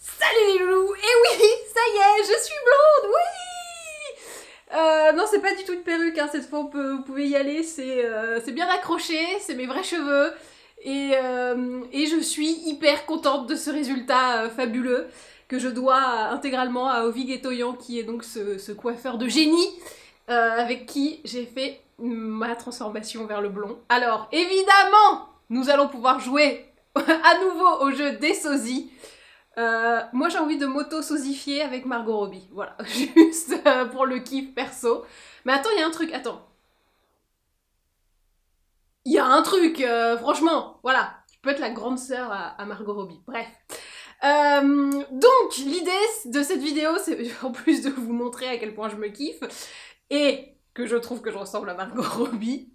Salut les loulous. Et oui, ça y est, je suis blonde, oui. Non, c'est pas du tout une perruque, hein, cette fois vous pouvez y aller, c'est bien accroché, c'est mes vrais cheveux. Et je suis hyper contente de ce résultat fabuleux que je dois intégralement à Ovig et Toyan, qui est donc ce coiffeur de génie avec qui j'ai fait ma transformation vers le blond. Alors, évidemment, nous allons pouvoir jouer à nouveau au jeu des sosies. Moi j'ai envie de m'auto-sosifier avec Margot Robbie, voilà, juste pour le kiff perso. Mais attends, il y a un truc, attends. Il y a un truc, franchement, voilà. Tu peux être la grande sœur à Margot Robbie, bref. Donc, l'idée de cette vidéo, c'est en plus de vous montrer à quel point je me kiffe, et que je trouve que je ressemble à Margot Robbie,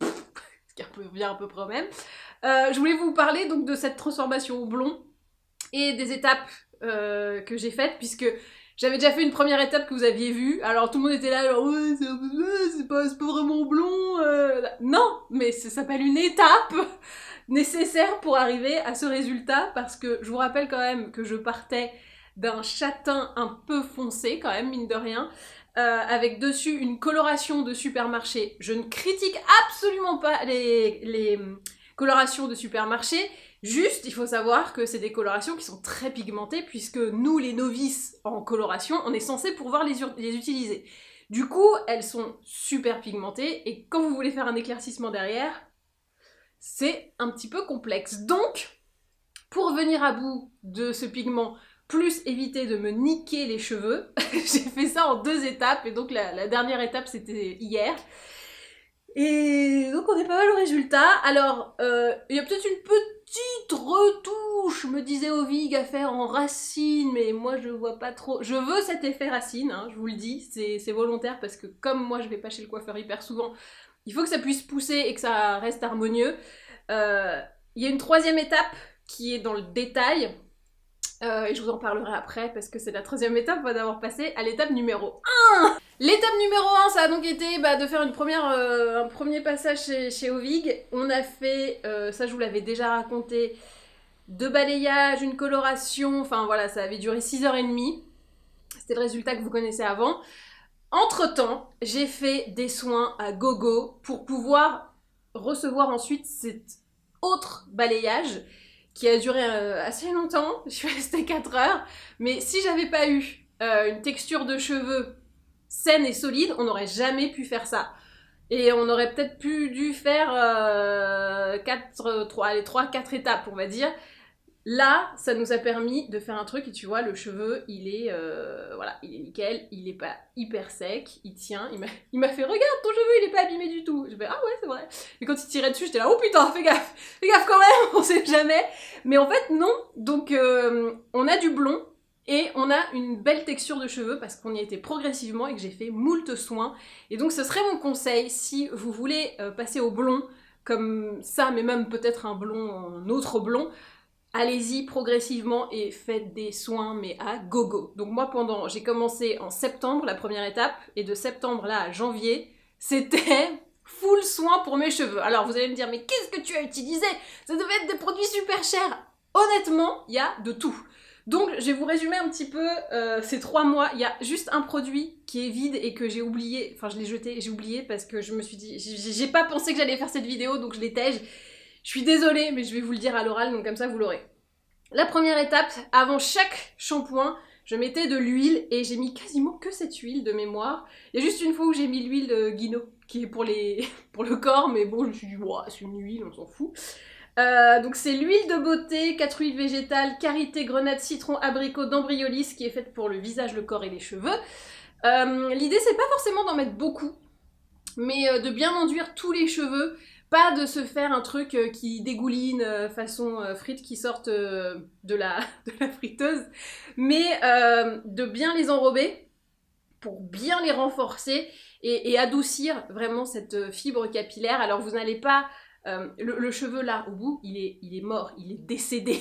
ce qui revient à peu près au même. Je voulais vous parler donc de cette transformation au blond, et des étapes que j'ai faites, puisque j'avais déjà fait une première étape que vous aviez vue. Alors tout le monde était là, genre, ouais, c'est pas vraiment blond. Non, mais ça s'appelle une étape nécessaire pour arriver à ce résultat, parce que je vous rappelle quand même que je partais d'un châtain un peu foncé, quand même, mine de rien, avec dessus une coloration de supermarché. Je ne critique absolument pas les colorations de supermarché. Juste, il faut savoir que c'est des colorations qui sont très pigmentées, puisque nous, les novices en coloration, on est censé pouvoir les utiliser. Du coup, elles sont super pigmentées, et quand vous voulez faire un éclaircissement derrière, c'est un petit peu complexe. Donc, pour venir à bout de ce pigment, plus éviter de me niquer les cheveux, j'ai fait ça en 2 étapes, et donc la dernière étape, c'était hier. Et donc on est pas mal au résultat. Alors, il y a peut-être une petite retouche, me disait Ovig, à faire en racine, mais moi je vois pas trop. Je veux cet effet racine, hein, je vous le dis, c'est volontaire, parce que comme moi je vais pas chez le coiffeur hyper souvent, il faut que ça puisse pousser et que ça reste harmonieux. Il y a une 3e étape qui est dans le détail, et je vous en parlerai après, parce que c'est la 3e étape, on va d'abord passer à l'étape numéro 1. L'étape numéro 1, ça a donc été de faire un premier passage chez Ovig. On a fait, ça je vous l'avais déjà raconté, 2 balayages, une coloration, enfin voilà, ça avait duré 6h30. C'était le résultat que vous connaissez avant. Entre-temps, j'ai fait des soins à gogo pour pouvoir recevoir ensuite cet autre balayage qui a duré assez longtemps. Je suis restée 4 heures. Mais si j'avais pas eu une texture de cheveux saine et solide, on n'aurait jamais pu faire ça. Et on aurait peut-être dû faire 3-4 étapes, on va dire. Là, ça nous a permis de faire un truc, et tu vois, le cheveu, il est nickel, il est pas hyper sec, il tient, il m'a fait, regarde, ton cheveu, il est pas abîmé du tout. Je fais, ah ouais, c'est vrai. Et quand il tirait dessus, j'étais là, oh putain, fais gaffe quand même, on sait jamais. Mais en fait, non. Donc, on a du blond, et on a une belle texture de cheveux, parce qu'on y était progressivement, et que j'ai fait moult soins. Et donc, ce serait mon conseil, si vous voulez passer au blond, comme ça, mais même peut-être un autre blond, allez-y progressivement et faites des soins, mais à gogo. Donc moi, j'ai commencé en septembre, la première étape, et de septembre là à janvier, c'était full soin pour mes cheveux. Alors vous allez me dire, mais qu'est-ce que tu as utilisé? Ça devait être des produits super chers. Honnêtement, il y a de tout. Donc je vais vous résumer un petit peu ces 3 mois. Il y a juste un produit qui est vide et que j'ai oublié, enfin je l'ai jeté, j'ai oublié parce que je me suis dit, j'ai pas pensé que j'allais faire cette vidéo, donc je l'étège. Je suis désolée, mais je vais vous le dire à l'oral, donc comme ça vous l'aurez. La première étape, avant chaque shampoing, je mettais de l'huile, et j'ai mis quasiment que cette huile de mémoire. Il y a juste une fois où j'ai mis l'huile Guino, qui est pour le corps, mais bon, je me suis dit, wow, c'est une huile, on s'en fout. Donc c'est l'huile de beauté, 4 huiles végétales, karité, grenade, citron, abricot, d'embryolis, qui est faite pour le visage, le corps et les cheveux. L'idée, c'est pas forcément d'en mettre beaucoup, mais de bien enduire tous les cheveux. Pas de se faire un truc qui dégouline façon frites qui sortent de la friteuse, mais de bien les enrober pour bien les renforcer et adoucir vraiment cette fibre capillaire. Alors vous n'allez pas... le cheveu là, au bout, il est mort, il est décédé.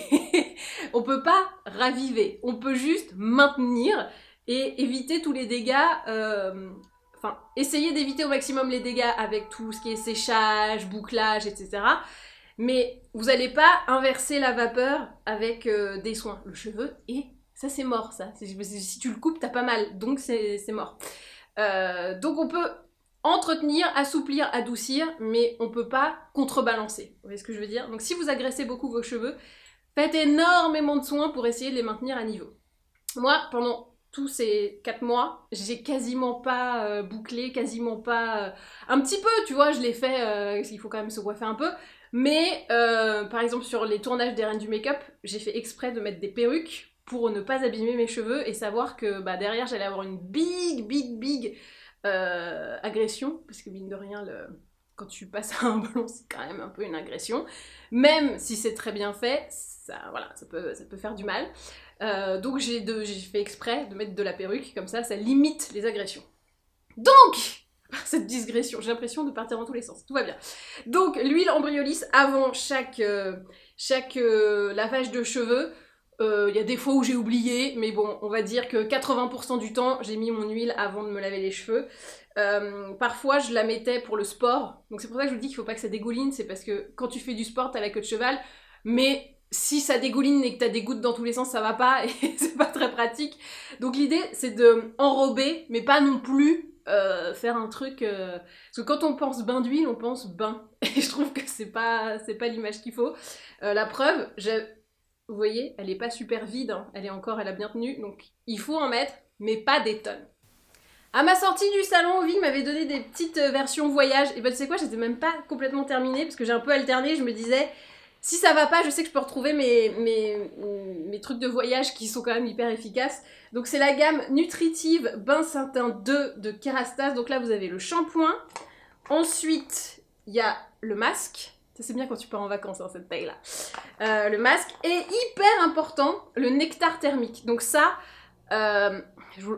On peut pas raviver, on peut juste maintenir et éviter tous les dégâts... Enfin, essayez d'éviter au maximum les dégâts avec tout ce qui est séchage, bouclage, etc. Mais vous n'allez pas inverser la vapeur avec des soins. Le cheveu est Ça c'est mort, ça. Si tu le coupes, t'as pas mal, donc c'est mort. Donc on peut entretenir, assouplir, adoucir, mais on peut pas contrebalancer. Vous voyez ce que je veux dire? Donc si vous agressez beaucoup vos cheveux, faites énormément de soins pour essayer de les maintenir à niveau. Moi, pendant tous ces 4 mois, j'ai quasiment pas bouclé, quasiment pas... un petit peu, tu vois, je l'ai fait, parce qu'il faut quand même se coiffer un peu, mais par exemple sur les tournages des Reines du Make-up, j'ai fait exprès de mettre des perruques pour ne pas abîmer mes cheveux et savoir que derrière j'allais avoir une big agression, parce que mine de rien, quand tu passes à un blond, c'est quand même un peu une agression, même si c'est très bien fait, ça peut faire du mal. Donc j'ai fait exprès de mettre de la perruque, comme ça limite les agressions. Donc, cette digression, j'ai l'impression de partir dans tous les sens, tout va bien. Donc l'huile Embryolisse avant chaque lavage de cheveux. Il y a des fois où j'ai oublié, mais bon, on va dire que 80% du temps, j'ai mis mon huile avant de me laver les cheveux. Parfois, je la mettais pour le sport, donc c'est pour ça que je vous dis qu'il faut pas que ça dégouline, c'est parce que quand tu fais du sport, t'as la queue de cheval, mais si ça dégouline et que t'as des gouttes dans tous les sens, ça va pas, et c'est pas très pratique. Donc l'idée, c'est de enrober, mais pas non plus faire un truc... Parce que quand on pense bain d'huile, on pense bain, et je trouve que c'est pas l'image qu'il faut. La preuve, vous voyez, elle est pas super vide, hein. Elle a bien tenu, donc il faut en mettre, mais pas des tonnes. À ma sortie du salon, Ovi m'avait donné des petites versions voyage, et tu sais quoi, j'étais même pas complètement terminée, parce que j'ai un peu alterné, je me disais, si ça va pas, je sais que je peux retrouver mes trucs de voyage qui sont quand même hyper efficaces. Donc c'est la gamme nutritive Bain Satin 2 de Kérastase, donc là vous avez le shampoing, ensuite il y a le masque. Ça c'est bien quand tu pars en vacances, hein, cette taille-là. Le masque. Et hyper important, le nectar thermique. Donc ça,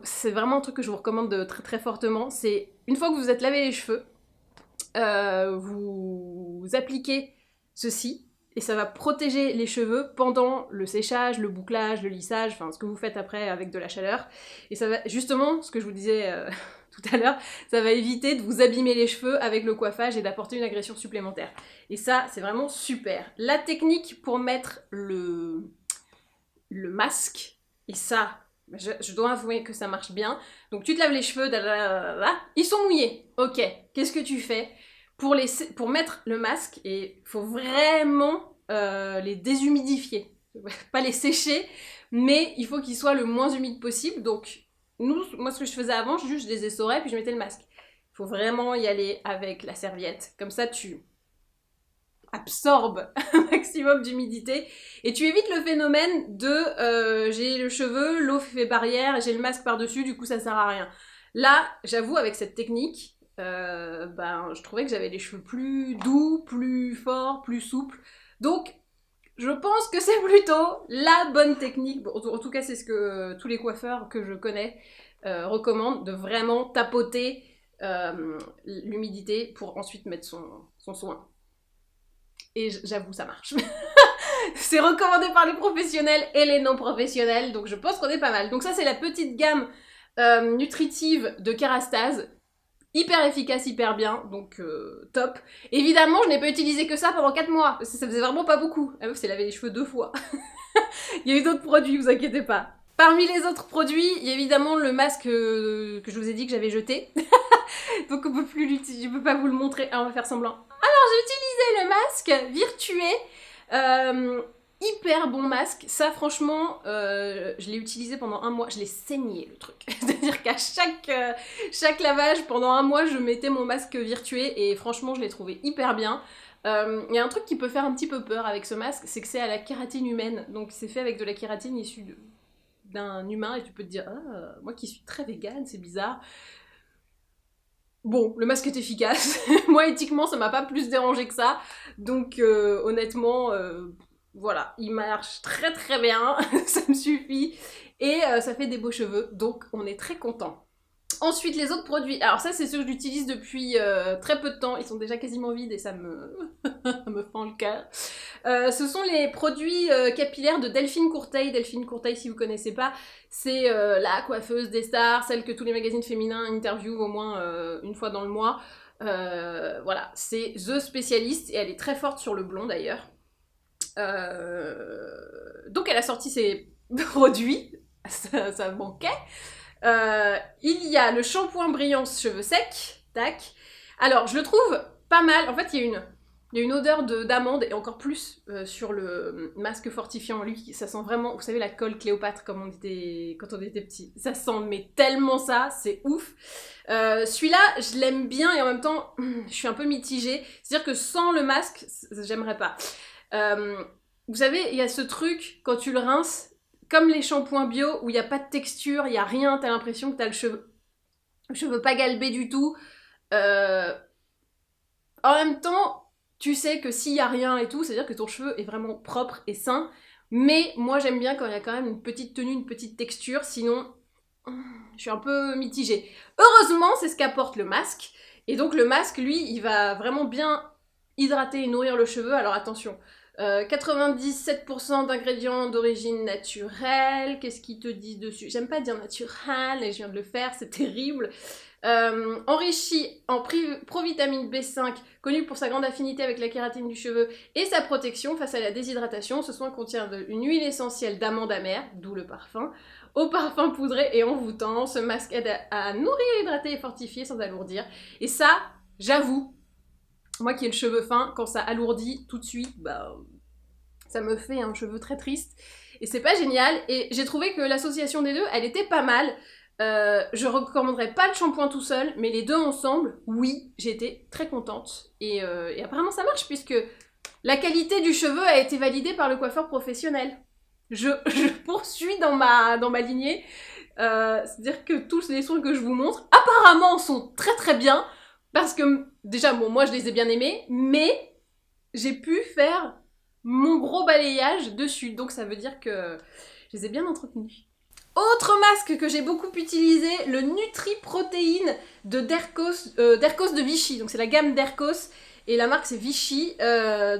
c'est vraiment un truc que je vous recommande très très fortement. C'est une fois que vous vous êtes lavé les cheveux, vous appliquez ceci. Et ça va protéger les cheveux pendant le séchage, le bouclage, le lissage, enfin ce que vous faites après avec de la chaleur. Et ça va, justement, ce que je vous disais tout à l'heure, ça va éviter de vous abîmer les cheveux avec le coiffage et d'apporter une agression supplémentaire. Et ça, c'est vraiment super. La technique pour mettre le masque, et ça, je dois avouer que ça marche bien. Donc tu te laves les cheveux, ils sont mouillés. Ok, qu'est-ce que tu fais ? Pour mettre le masque, et il faut vraiment les déshumidifier. Pas les sécher, mais il faut qu'ils soient le moins humides possible. Donc, moi, ce que je faisais avant, je les essorais, puis je mettais le masque. Il faut vraiment y aller avec la serviette. Comme ça, tu absorbes un maximum d'humidité. Et tu évites le phénomène de j'ai le cheveu, l'eau fait barrière, j'ai le masque par-dessus, du coup, ça sert à rien. Là, j'avoue, avec cette technique, je trouvais que j'avais les cheveux plus doux, plus forts, plus souples. Donc, je pense que c'est plutôt la bonne technique. Bon, en tout cas, c'est ce que tous les coiffeurs que je connais recommandent, de vraiment tapoter l'humidité pour ensuite mettre son soin. Et j'avoue, ça marche. C'est recommandé par les professionnels et les non-professionnels, donc je pense qu'on est pas mal. Donc ça, c'est la petite gamme nutritive de Kérastase. Hyper efficace, hyper bien, donc top. Évidemment, je n'ai pas utilisé que ça pendant 4 mois, parce que ça faisait vraiment pas beaucoup. La meuf s'est lavé les cheveux 2 fois. Il y a eu d'autres produits, vous inquiétez pas. Parmi les autres produits, il y a évidemment le masque que je vous ai dit que j'avais jeté. Donc on peut plus l'utiliser, je peux pas vous le montrer. Ah, on va faire semblant. Alors j'ai utilisé le masque Virtué. Hyper bon masque, ça franchement, je l'ai utilisé pendant 1 mois, je l'ai saigné le truc. C'est-à-dire qu'à chaque lavage, pendant 1 mois, je mettais mon masque Virtué et franchement, je l'ai trouvé hyper bien. Il y a un truc qui peut faire un petit peu peur avec ce masque, c'est que c'est à la kératine humaine, donc c'est fait avec de la kératine issue d'un humain et tu peux te dire, ah, moi qui suis très végane, c'est bizarre. Bon, le masque est efficace, moi éthiquement ça m'a pas plus dérangé que ça, donc honnêtement... voilà, il marche très très bien, ça me suffit, et ça fait des beaux cheveux, donc on est très content. Ensuite, les autres produits, alors ça c'est ceux que j'utilise depuis très peu de temps, ils sont déjà quasiment vides et ça me, me fend le cœur. Ce sont les produits capillaires de Delphine Courteil. Delphine Courteil, si vous connaissez pas, c'est la coiffeuse des stars, celle que tous les magazines féminins interviewent au moins une fois dans le mois. Voilà, c'est The Spécialiste et elle est très forte sur le blond d'ailleurs. Donc elle a sorti ses produits ça manquait. Il y a le shampoing Brillance cheveux secs, tac. Alors, je le trouve pas mal. En fait, il y a une odeur d'amande, et encore plus sur le masque fortifiant. Lui, ça sent vraiment, vous savez, la colle Cléopâtre, comme quand on était petit. Ça sent mais tellement ça, c'est ouf. Celui-là, je l'aime bien, et en même temps, je suis un peu mitigée. C'est-à-dire que sans le masque, j'aimerais pas. Vous savez, il y a ce truc, quand tu le rinces, comme les shampoings bio, où il n'y a pas de texture, il n'y a rien, t'as l'impression que t'as le cheveu pas galbé du tout. En même temps, tu sais que s'il y a rien et tout, c'est-à-dire que ton cheveu est vraiment propre et sain. Mais moi, j'aime bien quand il y a quand même une petite tenue, une petite texture. Sinon, je suis un peu mitigée. Heureusement, c'est ce qu'apporte le masque. Et donc, le masque, lui, il va vraiment bien hydrater et nourrir le cheveu. Alors, attention. 97% d'ingrédients d'origine naturelle. Qu'est-ce qu'ils te disent dessus? J'aime pas dire naturel, et je viens de le faire, c'est terrible. Enrichi en provitamine B5, connu pour sa grande affinité avec la kératine du cheveu et sa protection face à la déshydratation. Ce soin contient une huile essentielle d'amande amère, d'où le parfum, au parfum poudré et envoûtant. Ce masque aide à nourrir, hydrater et fortifier sans alourdir. Et ça, j'avoue, moi qui ai le cheveu fin, quand ça alourdit tout de suite, bah, ça me fait un cheveu très triste. Et c'est pas génial. Et j'ai trouvé que l'association des deux, elle était pas mal. Je recommanderais pas le shampoing tout seul, mais les deux ensemble, oui, j'ai été très contente. Et apparemment ça marche, puisque la qualité du cheveu a été validée par le coiffeur professionnel. Je poursuis dans ma lignée. C'est-à-dire que tous les soins que je vous montre, apparemment, sont très très bien. Parce que, déjà, bon, moi je les ai bien aimés, mais j'ai pu faire mon gros balayage dessus. Donc ça veut dire que je les ai bien entretenus. Autre masque que j'ai beaucoup utilisé, le Nutri Protéine de Dercos de Vichy. Donc c'est la gamme Dercos et la marque c'est Vichy.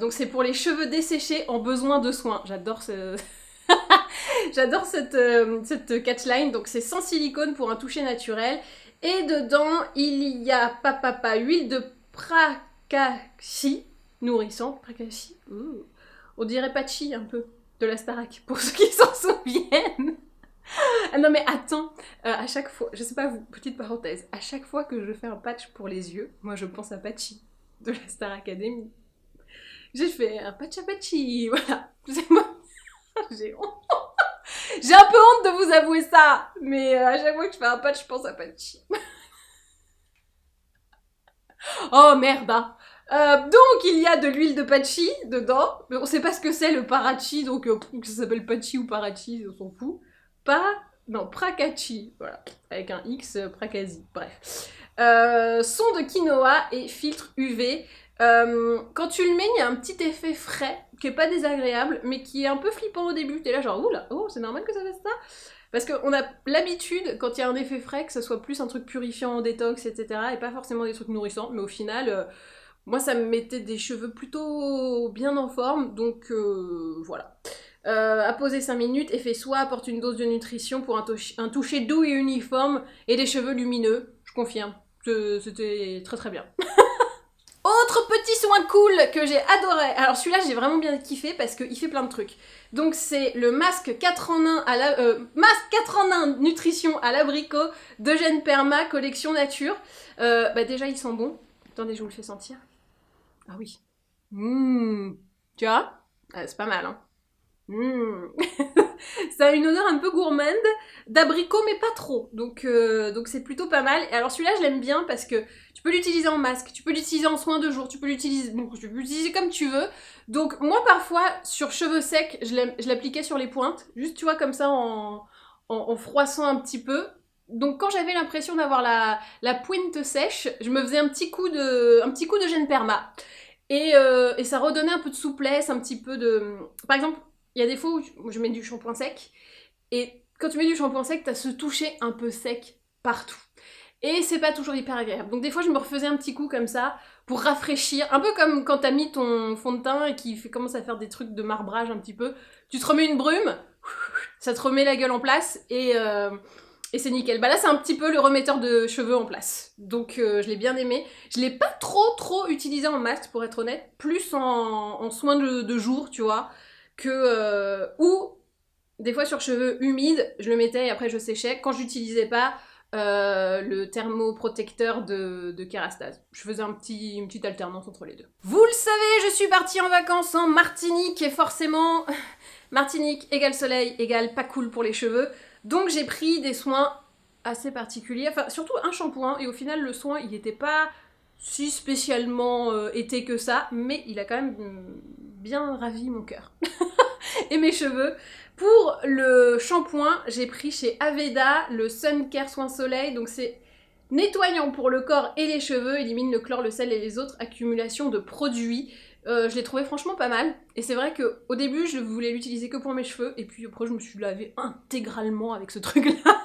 Donc c'est pour les cheveux desséchés en besoin de soins. J'adore J'adore cette catchline. Donc c'est sans silicone pour un toucher naturel. Et dedans il y a huile de Prakashi nourrissant. Prakashi. On dirait Pachi un peu de la Starac pour ceux qui s'en souviennent. Ah non mais attends, à chaque fois, je sais pas vous, petite parenthèse, à chaque fois que je fais un patch pour les yeux, moi je pense à Patchy, de la Star Academy. J'ai fait un patch à Patchy, voilà. C'est moi, j'ai honte. J'ai un peu honte de vous avouer ça, mais à chaque fois que je fais un patch, je pense à Patchy. Oh merde hein. Donc il y a de l'huile de Patchy dedans, mais on sait pas ce que c'est le Parachi, donc que ça s'appelle Patchy ou Parachi, on s'en fout. Prakachi, voilà, avec un X, Prakasi, bref. Son de quinoa et filtre UV. Quand tu le mets, il y a un petit effet frais, qui est pas désagréable, mais qui est un peu flippant au début. T'es là genre, oula, oh, c'est normal que ça fasse ça? Parce qu'on a l'habitude, quand il y a un effet frais, que ça soit plus un truc purifiant, détox, etc., et pas forcément des trucs nourrissants, mais au final, moi ça me mettait des cheveux plutôt bien en forme, donc voilà. À poser 5 minutes, effet soie, apporte une dose de nutrition pour un toucher doux et uniforme et des cheveux lumineux, je confirme. C'était très très bien. Autre petit soin cool que j'ai adoré. Alors celui-là j'ai vraiment bien kiffé parce qu'il fait plein de trucs. Donc c'est le masque 4 en 1 masque 4 en 1 nutrition à l'abricot d'Eugène Perma collection nature. Bah déjà il sent bon. Attendez, je vous le fais sentir. Ah oui. Tu vois? C'est pas mal hein. Ça a une odeur un peu gourmande, d'abricot mais pas trop, donc c'est plutôt pas mal. Et alors celui-là je l'aime bien parce que tu peux l'utiliser en masque, tu peux l'utiliser en soin de jour, tu peux l'utiliser comme tu veux. Donc moi parfois sur cheveux secs je l'appliquais sur les pointes, juste tu vois comme ça en froissant un petit peu. Donc quand j'avais l'impression d'avoir la pointe sèche, je me faisais un petit coup de Gène Perma. Et ça redonnait un peu de souplesse, un petit peu de... Par exemple, il y a des fois où je mets du shampoing sec, et quand tu mets du shampoing sec, t'as ce toucher un peu sec partout. Et c'est pas toujours hyper agréable. Donc des fois, je me refaisais un petit coup comme ça, pour rafraîchir, un peu comme quand t'as mis ton fond de teint et qui commence à faire des trucs de marbrage un petit peu. Tu te remets une brume, ça te remet la gueule en place, et c'est nickel. Bah là, c'est un petit peu le remetteur de cheveux en place. Donc je l'ai bien aimé. Je l'ai pas trop utilisé en masque, pour être honnête. Plus en soin de jour, tu vois. Ou des fois sur cheveux humides, je le mettais et après je séchais. Quand j'utilisais pas le thermoprotecteur de Kérastase. Je faisais une petite alternance entre les deux. Vous le savez, je suis partie en vacances en Martinique et forcément, Martinique égale soleil égale pas cool pour les cheveux. Donc j'ai pris des soins assez particuliers, enfin surtout un shampoing et au final le soin il était pas si spécialement été que ça, mais il a quand même bien ravi mon cœur et mes cheveux. Pour le shampoing, j'ai pris chez Aveda le Sun Care Soin Soleil, donc c'est nettoyant pour le corps et les cheveux, élimine le chlore, le sel et les autres accumulations de produits. Je l'ai trouvé franchement pas mal, et c'est vrai qu'au début je voulais l'utiliser que pour mes cheveux, et puis après je me suis lavée intégralement avec ce truc-là.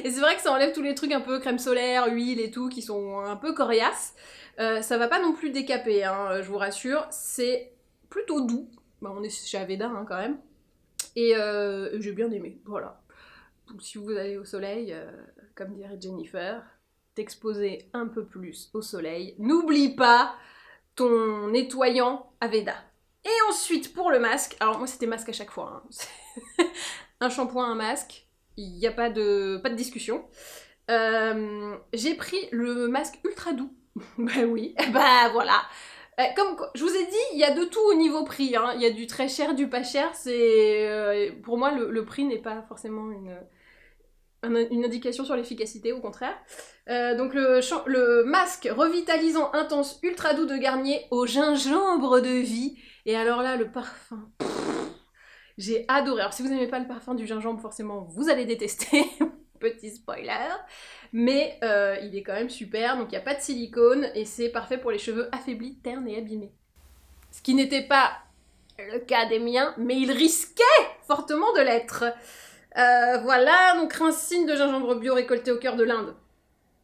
Et c'est vrai que ça enlève tous les trucs un peu crème solaire, huile et tout, qui sont un peu coriaces. Ça va pas non plus décaper, hein, je vous rassure, c'est plutôt doux. Bah, on est chez Aveda hein, quand même. Et j'ai bien aimé, voilà. Donc si vous allez au soleil, comme dirait Jennifer, t'exposer un peu plus au soleil. N'oublie pas ton nettoyant Aveda. Et ensuite, pour le masque, alors moi c'était masque à chaque fois. Hein. Un shampoing, un masque, il n'y a pas de discussion. J'ai pris le masque ultra doux. Bah oui, bah voilà. Comme je vous ai dit, il y a de tout au niveau prix. Hein. Il y a du très cher, du pas cher. Pour moi, le prix n'est pas forcément une indication sur l'efficacité, au contraire. Donc le masque revitalisant intense ultra doux de Garnier au gingembre de vie. Et alors là, le parfum... J'ai adoré. Alors si vous n'aimez pas le parfum du gingembre, forcément, vous allez détester. Petit spoiler. Mais il est quand même super. Donc il n'y a pas de silicone et c'est parfait pour les cheveux affaiblis, ternes et abîmés. Ce qui n'était pas le cas des miens, mais il risquait fortement de l'être. Voilà, donc rincine de gingembre bio récolté au cœur de l'Inde.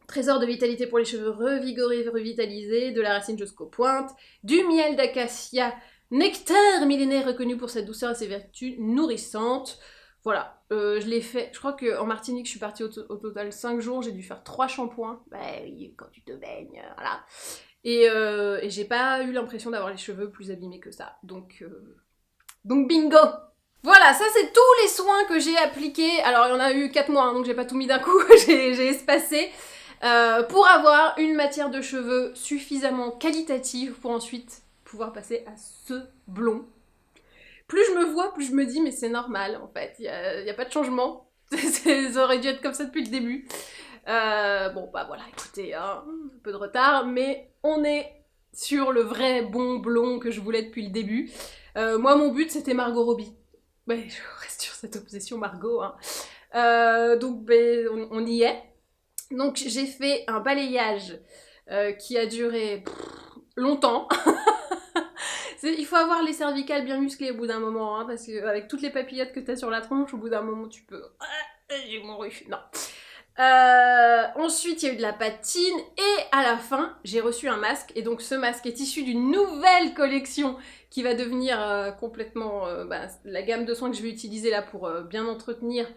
Trésor de vitalité pour les cheveux revigorés, revitalisés, de la racine jusqu'aux pointes, du miel d'acacia, nectar millénaire reconnu pour sa douceur et ses vertus nourrissantes. Voilà, je l'ai fait, je crois qu'en Martinique, je suis partie au total 5 jours, j'ai dû faire 3 shampoings. Bah oui, quand tu te baignes, voilà. Et j'ai pas eu l'impression d'avoir les cheveux plus abîmés que ça. Donc bingo! Voilà, ça c'est tous les soins que j'ai appliqués. Alors il y en a eu 4 mois, hein, donc j'ai pas tout mis d'un coup, j'ai espacé. Pour avoir une matière de cheveux suffisamment qualitative pour ensuite pouvoir passer à ce blond. Plus je me vois, plus je me dis mais c'est normal en fait, il y a pas de changement. Ça aurait dû être comme ça depuis le début. Bon bah voilà, écoutez, hein, un peu de retard, mais on est sur le vrai bon blond que je voulais depuis le début. Moi mon but c'était Margot Robbie. Ouais, je reste sur cette obsession Margot. Hein. Donc ben, on y est. Donc j'ai fait un balayage qui a duré longtemps. Il faut avoir les cervicales bien musclées au bout d'un moment, hein, parce qu'avec toutes les papillotes que t'as sur la tronche, au bout d'un moment tu peux... J'ai mouru, non. Ensuite, il y a eu de la patine et à la fin, j'ai reçu un masque. Et donc, ce masque est issu d'une nouvelle collection qui va devenir complètement la gamme de soins que je vais utiliser là pour bien entretenir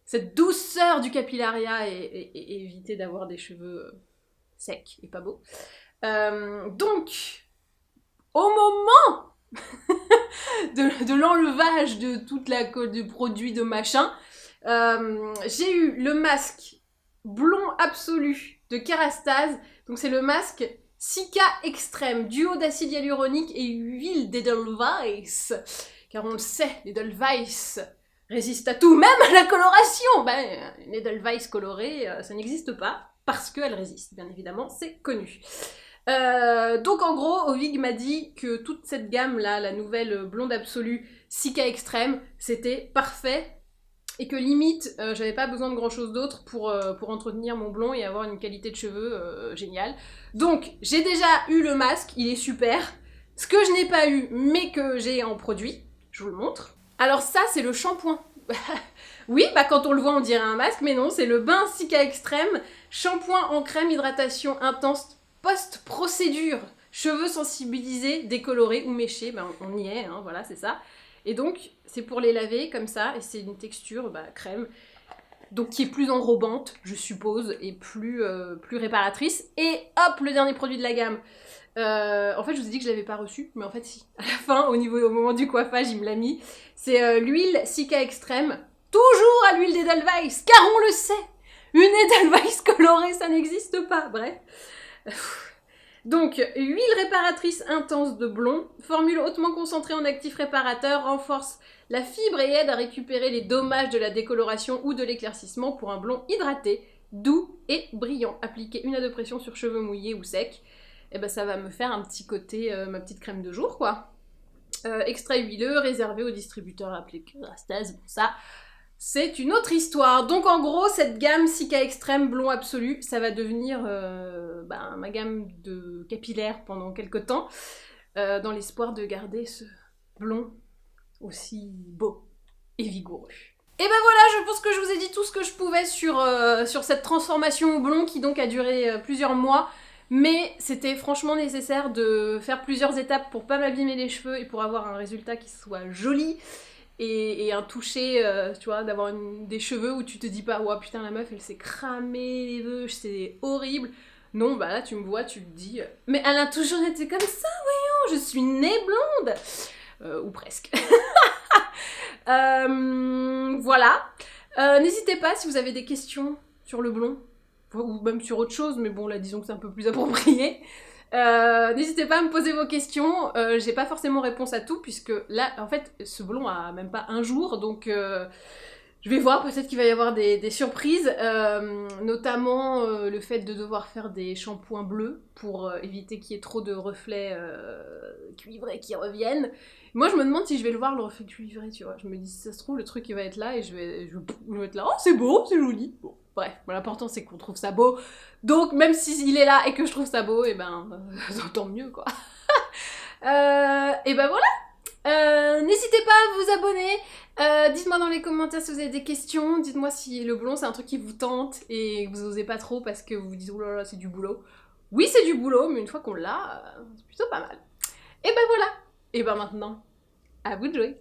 cette douceur du capillariat et éviter d'avoir des cheveux secs et pas beaux. Donc, au moment de l'enlevage de toute la du produit de machin, j'ai eu le masque blond absolu de Kérastase. Donc c'est le masque Cica Extrême, duo d'acide hyaluronique et huile d'Edelweiss. Car on le sait, l'Edelweiss résiste à tout, même à la coloration. Ben, une Edelweiss colorée, ça n'existe pas, parce qu'elle résiste, bien évidemment, c'est connu. Donc en gros, Ovig m'a dit que toute cette gamme-là, la nouvelle blonde absolue Cica Extrême, c'était parfait. Et que limite, j'avais pas besoin de grand chose d'autre pour entretenir mon blond et avoir une qualité de cheveux géniale. Donc, j'ai déjà eu le masque, il est super. Ce que je n'ai pas eu, mais que j'ai en produit, je vous le montre. Alors ça, c'est le shampoing. Oui, bah quand on le voit, on dirait un masque, mais non, c'est le bain Cica Extrême, shampoing en crème hydratation intense post-procédure. Cheveux sensibilisés, décolorés ou méchés, ben on y est, hein, voilà, c'est ça. Et donc, c'est pour les laver comme ça, et c'est une texture crème. donc qui est plus enrobante, je suppose, et plus réparatrice. Et hop, le dernier produit de la gamme. En fait, je vous ai dit que je l'avais pas reçu, mais en fait, si. À la fin, au moment du coiffage, il me l'a mis. C'est l'huile Cica Extrême, toujours à l'huile d'Edelweiss, car on le sait, une Edelweiss colorée, ça n'existe pas. Bref. Donc, huile réparatrice intense de blond, formule hautement concentrée en actif réparateur, renforce la fibre et aide à récupérer les dommages de la décoloration ou de l'éclaircissement pour un blond hydraté, doux et brillant. Appliqué 1 à 2 pressions sur cheveux mouillés ou secs, et ben ça va me faire un petit côté, ma petite crème de jour, quoi. Extrait huileux, réservé aux distributeurs appelés Kerastase, bon ça... C'est une autre histoire. Donc en gros, cette gamme Cica Extrême Blond Absolu, ça va devenir ma gamme de capillaires pendant quelques temps, dans l'espoir de garder ce blond aussi beau et vigoureux. Et ben voilà, je pense que je vous ai dit tout ce que je pouvais sur cette transformation au blond qui donc a duré plusieurs mois. Mais c'était franchement nécessaire de faire plusieurs étapes pour pas m'abîmer les cheveux et pour avoir un résultat qui soit joli. Et un toucher, tu vois, d'avoir des cheveux où tu te dis pas « Oh putain, la meuf, elle s'est cramée les cheveux, c'est horrible !» Non, bah là, tu me vois, tu te dis « Mais elle a toujours été comme ça, voyons, je suis née blonde !» Ou presque. Voilà. N'hésitez pas si vous avez des questions sur le blond, ou même sur autre chose, mais bon, là, disons que c'est un peu plus approprié. N'hésitez pas à me poser vos questions, j'ai pas forcément réponse à tout, puisque là, en fait, ce blond a même pas un jour, donc je vais voir, peut-être qu'il va y avoir des surprises, notamment le fait de devoir faire des shampoings bleus, pour éviter qu'il y ait trop de reflets cuivrés qui reviennent. Moi, je me demande si je vais le voir, le reflet cuivré, tu vois, je me dis, si ça se trouve, le truc, il va être là, et je vais être là, oh, c'est beau, c'est joli, bon. Bref, l'important c'est qu'on trouve ça beau. Donc même s'il est là et que je trouve ça beau, et tant mieux quoi. Et ben voilà. N'hésitez pas à vous abonner. Dites-moi dans les commentaires si vous avez des questions. Dites-moi si le blond c'est un truc qui vous tente et que vous osez pas trop parce que vous vous dites oulala c'est du boulot. Oui c'est du boulot, mais une fois qu'on l'a, c'est plutôt pas mal. Et ben voilà. Et ben maintenant, à vous de jouer.